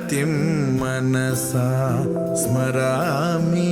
नित्यं मनसा स्मरामि।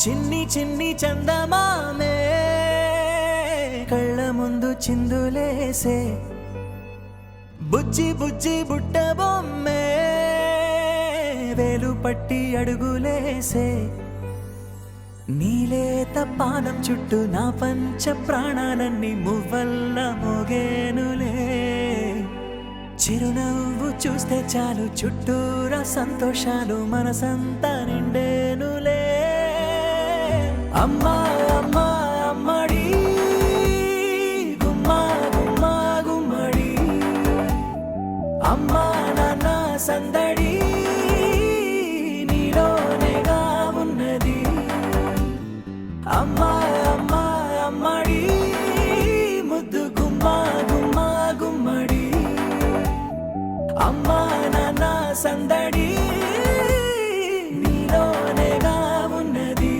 చిన్ని చిన్ని చందమామే కళ్ళ ముందు చిందులేసే బుజ్జి బుజ్జి బుట్ట బొమ్మే వేలు పట్టి అడుగులేసే నీలేత పానం చుట్టూ నా పంచ ప్రాణాలన్నీ మువ్వల్ల మోగేనులే చిరునవ్వు చూస్తే చాలు చుట్టూరా సంతోషాలు మనసంతా నిండేనులే అమ్మా అమ్మా అమ్మడి గుమ్మా గుమ్మా గుమ్మడి అమ్మా నాన్న సందడి నీలోనేగా ఉన్నది అమ్మా అమ్మా అమ్మడి ముద్దు గుమ్మా గుమ్మా గుమ్మడి అమ్మా నాన్న సందడి నీలోనేగా ఉన్నది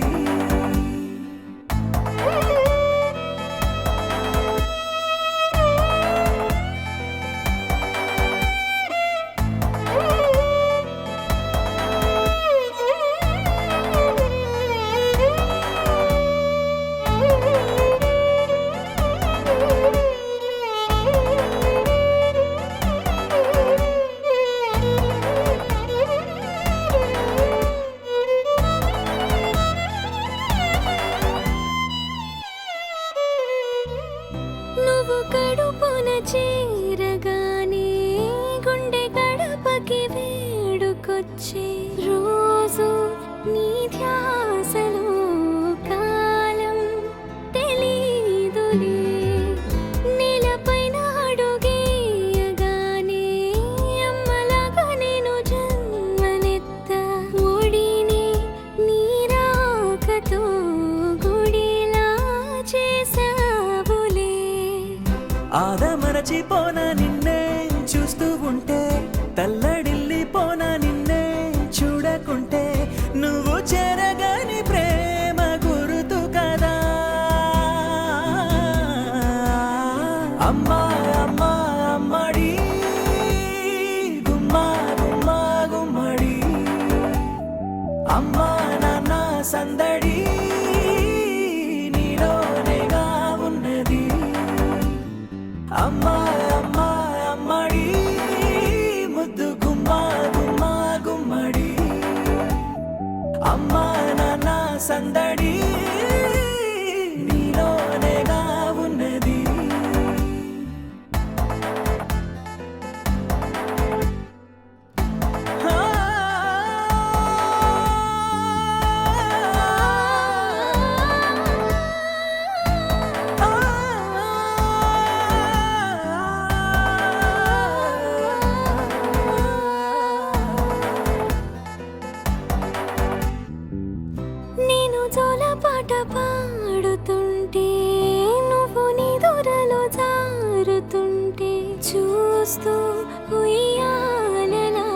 నువ్వు కడుపున చేరగానే గుండె గడపకి వేడుకొచ్చే రోజు నీ ధ్యాసలో కాలం తెలీదులే నేలపైన అడుగేయగానే అమ్మలాగా నేను జన్మనెత్త ఒడిని నీ రాకతో గుడిలా చేసావులే ఆదమరచిపోనా నిన్నే చూస్తూ ఉంటే తల్లడిల్లిపోనా నిన్నే చూడకుంటే నువ్వు చెరగని ప్రేమ గురుతు కదా అమ్మా అమ్మా అమ్మడి గుమ్మా గుమ్మా గుమ్మడి అమ్మా నాన్న సందడి నీలోనేగా ఉన్నది అమ్మా అమ్మా అమ్మడి ముద్దు గుమ్మా గుమ్మా గుమ్మడి అమ్మా నాన్న సందడి నీలోనేగా ఉన్నది నేను జోలపాట పాడుతుంటే నువ్వు నీ దూరలో జారుతుంటే చూస్తూ ఉయ్యాలలా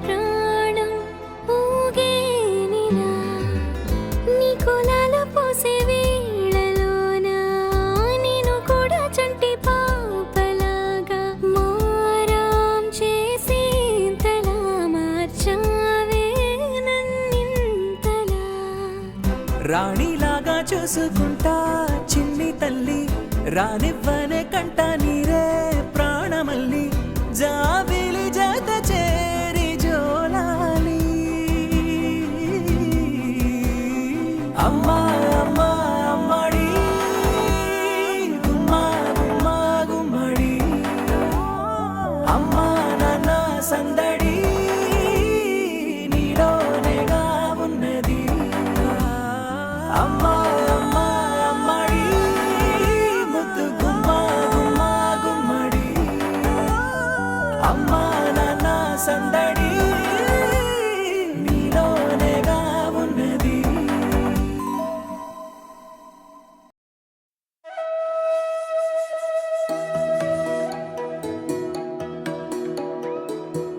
ప్రాణం ఊగేనిలా నీ కులాల పోసే వేళలోన నేను కూడా చంటి పాపలాగా మారాం చేసేంతలా మార్చావే నన్నింతలా రాణిలాగా చూసుకుంటా చిన్ని తల్లి రానివ్వనే కంట నీరే ప్రాణమల్లి జాబిలి జత చేరి జోలాలి అమ్మా అమ్మా అమ్మడి గుమ్మా గుమ్మా గుమ్మడి అమ్మా నాన్న సందడి నీలోనేగా ఉన్నది అమ్మా అమ్మా అమ్మడి ముద్దు గుమ్మా గుమ్మా గుమ్మడి అమ్మా నాన్న సందడి నీలోనేగా ఉన్నది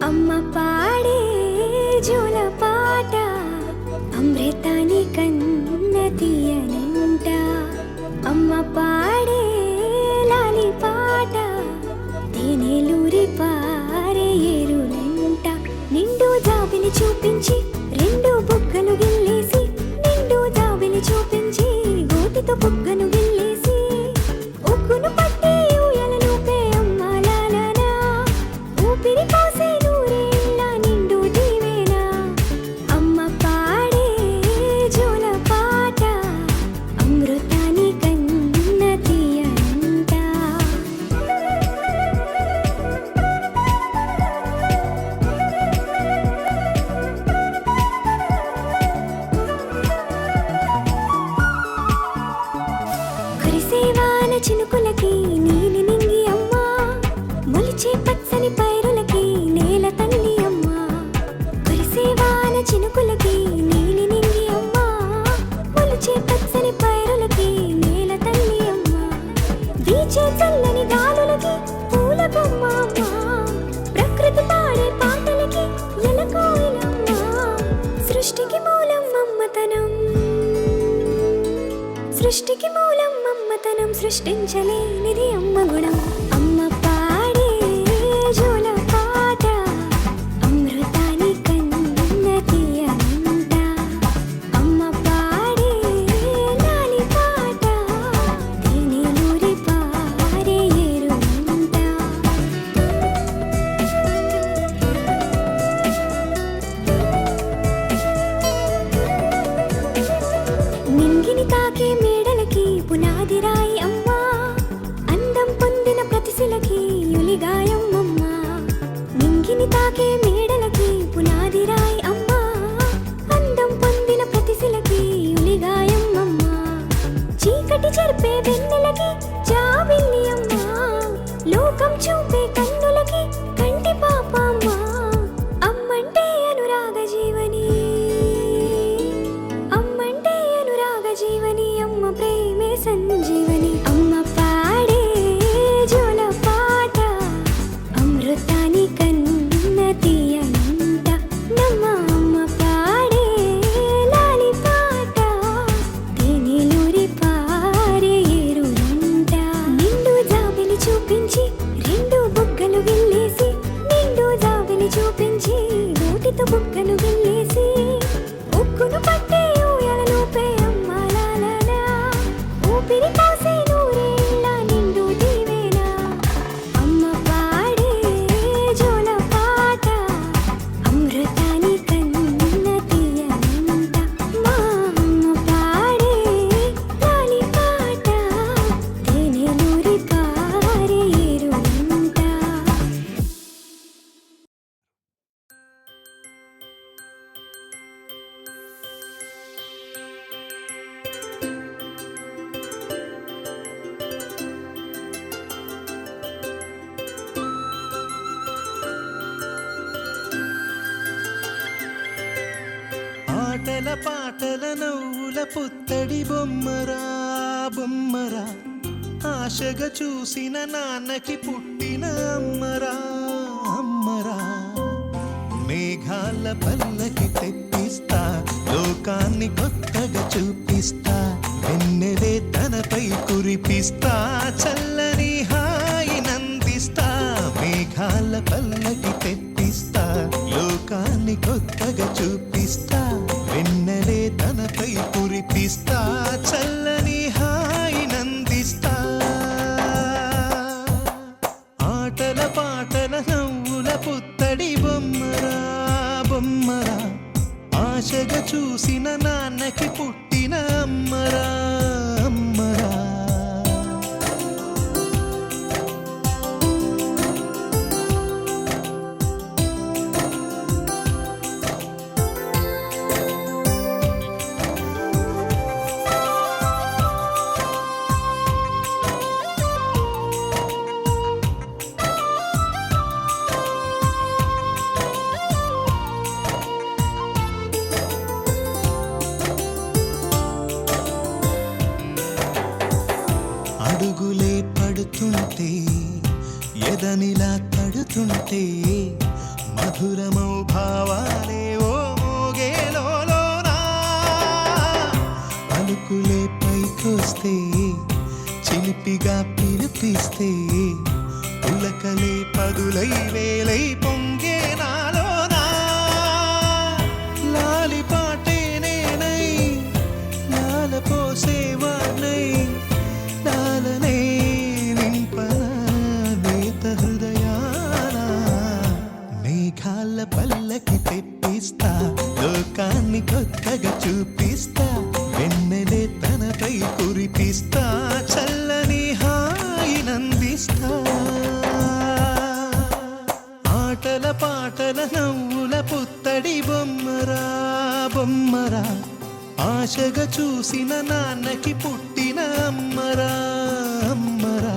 అమ్మ పాడే జోలపాట అమృతాని కన్న తీయనంట అమ్మ పాడే లాలి పాట తేనెలూరి పారే ఏరులంట నిండు జాబిని చూపించి రెండు బుగ్గలు గిల్లేసి నిండు జాబిలి సృష్టికి మూలం అమ్మతనం, సృష్టించలేనిది అమ్మ గుణం. అమ్మ పాడే జోల పాట అమృతాని కన్న తీయనంట. అమ్మ పాడే లాలి పాట తేనెలూరి పారే ఏరునంట. నింగిని తాకే మేడలకి పునాది రాయి అమ్మ, అందం పొందిన ప్రతిశిలకి యులిగాయం అమ్మ. నింగిని తాకే మేడలకి పునాది రాయి అమ్మ, అందం పొందిన ప్రతిశిలకి యులిగాయం అమ్మ. చీకటి చెరిపే వెన్నెలకి జాబిల్లి అమ్మ, లోకం చూపే కన్నులకి కంటి పాప అమ్మ. అమ్మంటే అనురాగ జీవని, అమ్మంటే అనురాగ జీవని, అమ్మ ప్రేమే సంజీవని. అమ్మ పాడే జోల పాట అమృతాని కన్న తీయనంట. నమ్మ అమ్మ పాడే లాలి పాట తేనెలూరి పారే ఏరునంట. నిండు జాబిలి చూపించి రెండు బుగ్గలు గిల్లేసి, నిండు జాబిలి చూపించి నోటితో బుగ్గను గిల్లేసి, ఉక్కును పట్టే ఊయలలోపే అమ్మ లాలనా, ఊపిరి పోసే నూరేళ్ళ నిండు దీవెన. అమ్మ పాడే జోల పాట అమృతాని కన్న తీయనంట. మా అమ్మ పాడే లాలి పాట తేనెలూరి పారే ఏరునంట. ఆటల పాటల నవ్వుల పుత్తడి బొమ్మరా బొమ్మరా, ఆశగా చూసిన నాన్నకి పుట్టిన అమ్మరా అమ్మరా. మేఘాల పల్లకి తెప్పిస్తా, లోకాన్ని కొత్తగా చూపిస్తా, వెన్నెలే తనపై కురిపిస్తా, చల్లని హాయి నందిస్తా. మేఘాల పల్లకి తెప్పిస్తా, లోకాన్ని కొత్తగా చూపిస్తా, వెన్నెలే తనపై కురిపిస్తా, చల్లని హాయి నందిస్తా. ఆటల పాటల నవ్వుల పుత్తడి బొమ్మరా బొమ్మరా, ఆశగా చూసిన నాన్నకి పుట్టిన అమ్మరా అమ్మరా. అడుగులే పడుతుంటే, ఎదనిలా తడుతుంటే, మధురమౌ భావాలే ఓ మోగేలోనా. పలుకులే పైకొస్తే, చిలిపిగా పిలిపిస్తే, పులకలే పదులై వేలై పొంగే నాలోనా. లాలి పాటే నేనై లాల పోసేవాణ్ణై, లాలనే నింపన నేత హృదయాన. మేఘాల పల్లకి తెప్పిస్తా, లోకాన్ని కొత్తగా చూపిస్తా, వెన్నెలే తనపై కురిపిస్తా, చల్లని హాయి నందిస్తా. ఆటల పాటల నవ్వుల పుత్తడి బొమ్మరా బొమ్మరా, ఆశగా చూసిన నాన్నకి పుట్టిన అమ్మరా అమ్మరా.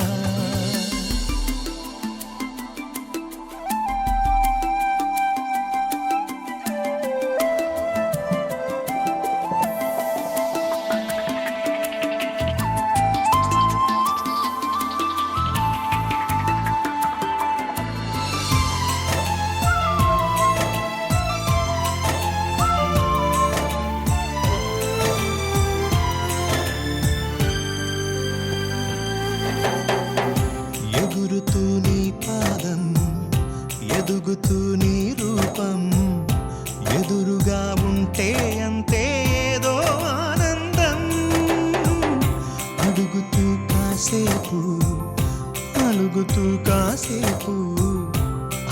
ఎంతసేపు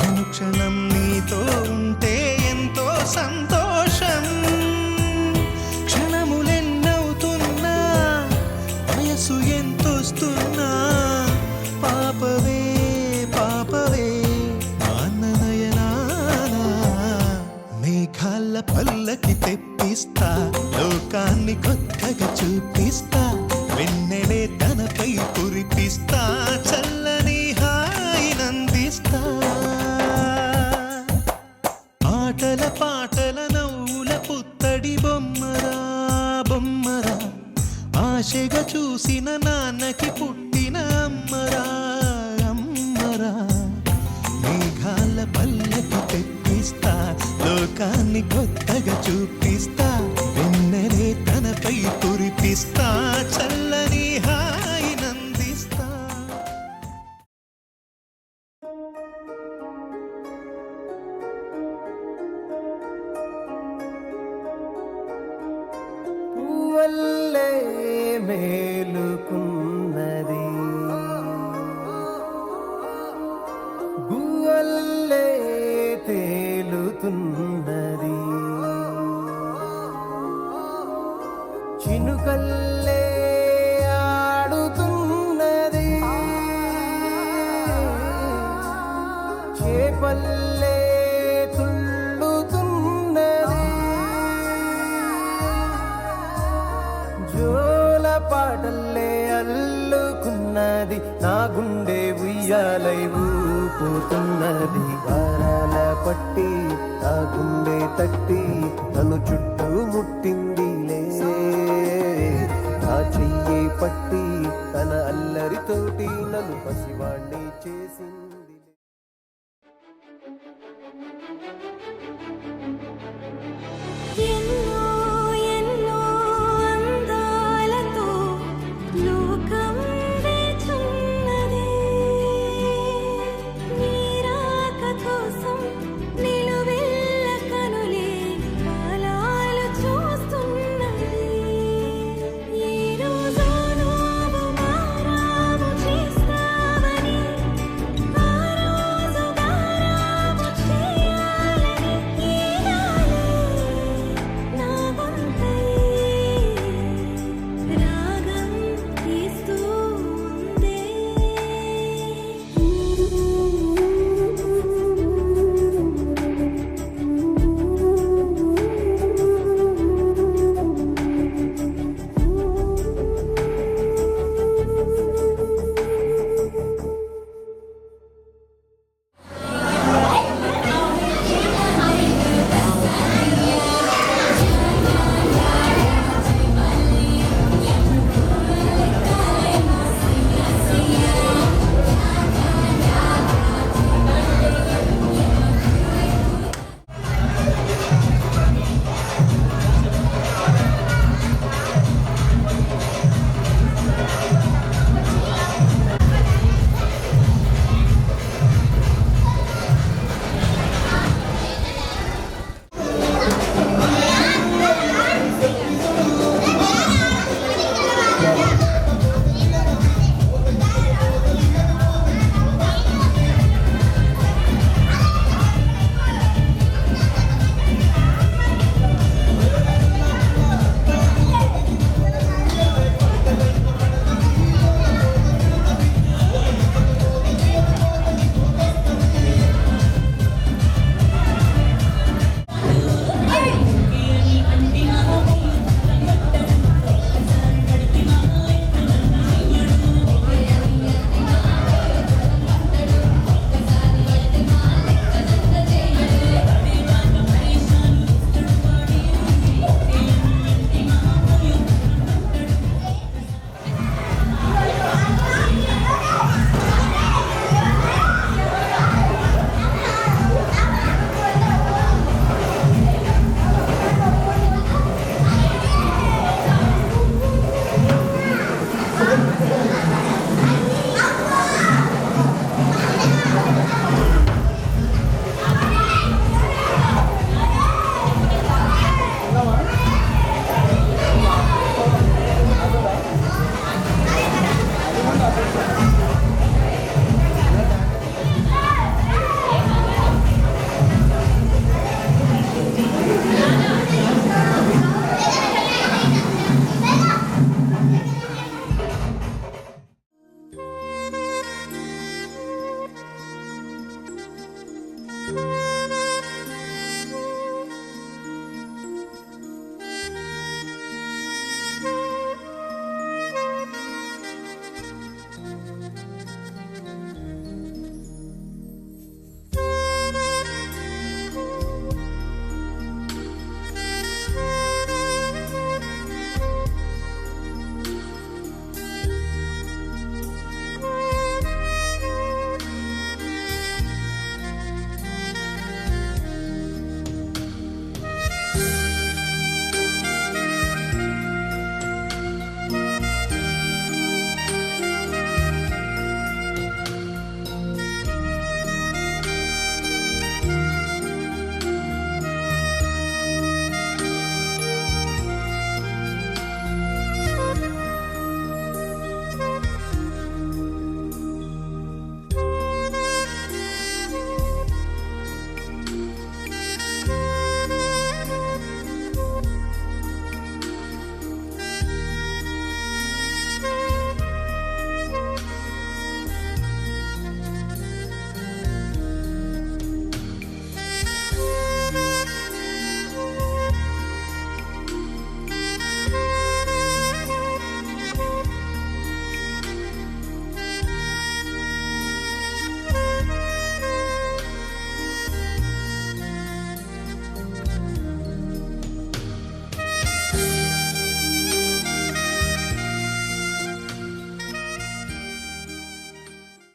అనుక్షణం నీతో ఉంటే ఎంతో సంతోషం క్షణములెన్నవుతున్నా వయసు ఎంతొస్తున్నా పాపవే పాపవే మాన్ననయనానా మేఘాల పల్లకి తెప్పిస్తా లోకాన్ని కొత్తగా చూపిస్తా వెన్నెలే తనపై కురిపిస్తా చల్లని హాయినందిస్తా ఆటల పాటల నవ్వుల పుత్తడి బొమ్మరా బొమ్మరా ఆశగా చూసిన నాన్నకి పుట్టిన అమ్మరా అమ్మరా మేఘాల పల్లకి తెప్పిస్తా లోకాన్ని కొత్తగా చూపిస్తా వెన్నెలే తనపై కురిపిస్తా చల్లని హాయినందిస్తా పువ్వల్లే మేలుకున్నది గువ్వల్లే తేలుతున్నది చినుకల్లే ఆడుతున్నది చేపల్లే తుళ్ళుతున్నది జోల పాటల్లే అల్లుకున్నది నా గుండె ఉయ్యాలై ఊపుతున్నది వారాల పట్టి నా గుండె తట్టి